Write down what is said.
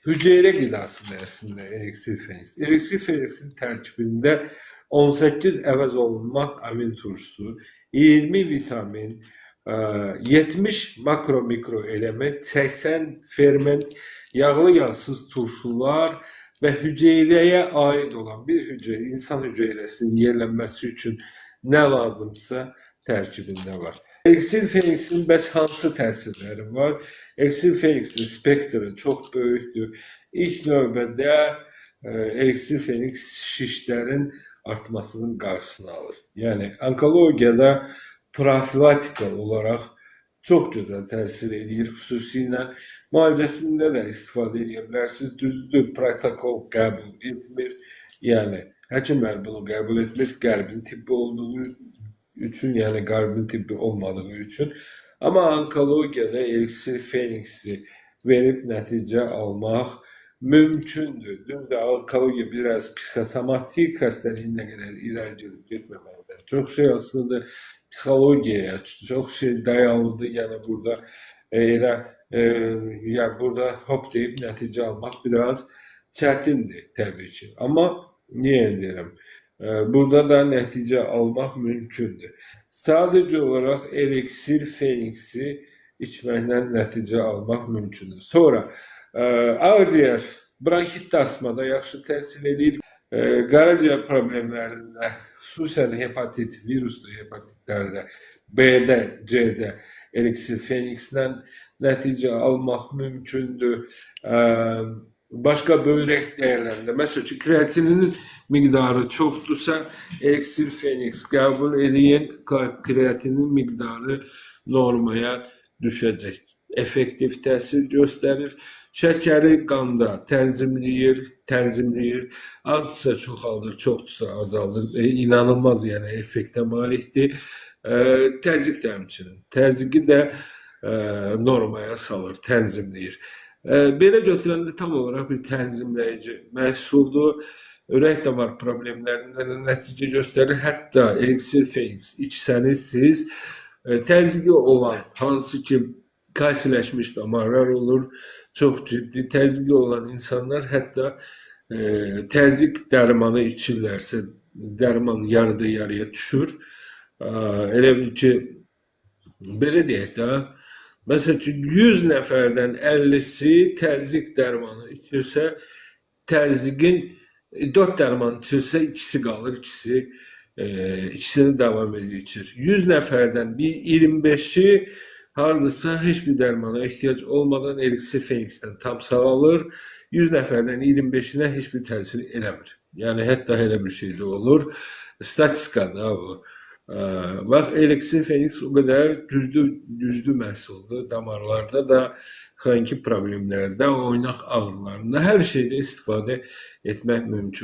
hüceyrə qidasıdır əslində Elixir Fenix. Elixir Fenixin tərkibində 18 əvəz olunmaz amin turşusu, 20 vitamin, 70 makro mikro element, 80 ferment, yağlı yağsız turşular və hüceyrəyə aid olan bir hücre, insan hüceyrəsinin yerlənməsi üçün nə lazımsa tərkibində var. Elixir Fenixin bəs hansı təsirləri var? Elixir Fenixin spektri çox böyükdür. İlk növbədə Elixir Fenix şişlərin artmasının qarşısını alır. Yəni onkologiyada profilaktika olaraq çox gözəl təsir edir. Xüsusilə müalicəsində də istifadə edə bilərsiniz. Düzdür, protokol qəbul etmir. Yəni həkimlər bunu qəbul etmir, qərbin tibbi olduğu üçün, yəni qərbin tibbi olmadığı üçün. Amma onkologiyada Elixir Fenix'i verib nəticə almaq mümkündür. Düzdür, onkologiya biraz psikosomatik xəstəliyinə qədər irəli gedib getməməlidir. Çox şey aslında psixologiyaya çox şey dayalıdır. Yəni burada yəni burada hop deyib nəticə almaq biraz çətindir təbii ki. Amma niyə deyirəm? Burada da nəticə almaq mümkündür. Sadəcə olaraq Elixir Fenix'i içməklə nəticə almaq mümkündür. Sonra ağciyər bronxit asmada yaxşı təsir edir. Qaraciyər problemlərində, xüsusən hepatit, viruslu hepatitlərdə B-də, C-də Elixir Fenix'lə nəticə almaq mümkündür. Başqa böbrək dəyərlərində, məsəl üçün kreatinin miqdarı çoxdursa, Elixir Fenix qəbul edin, kreatinin miqdarı normaya düşəcək. Effektiv təsir göstərir. Şəkəri qanda tənzimləyir. Azsa çoxaldır, çoxdursa azaldır. İnanılmaz, yəni effektə malikdir. Təzyiq də həmçinin. Təzyiqi də normaya salır, tənzimləyir. Belə götürəndə tam olaraq bir tənzimləyici məhsuldur. Ürək damar problemlərindən nəticə göstərir. Hətta Elixir Fenix içsəniz siz təzyiqi olan, hansı ki kalsiləşmiş damarlar olur, çox ciddi təzyiqi olan insanlar hətta təzyiq dərmanı içirlərsə, dərman yarıda yarıya düşür. Elə bil ki, belə deyək də, məsəl üçün 100 nəfərdən 50-si təzyiq dərmanı içirsə, təzyiqin 4 dərman içirsə, ikisi qalır, ikisini davam edir içir. 100 nəfərdən 25-i hardasa heç bir dərmana ehtiyac olmadan Elixir Fenix'dən tam sağalır. 100 nəfərdən 25-inə heç bir təsir eləmir. Yəni hətta elə bir şey də olur. Statistikada bu. Bax, Elixir Fenix o qədər güclü məhsuldur. Damarlarda da, xroniki problemlərdə, oynaq ağrılarında hər şeydə istifadə etmək mümkün.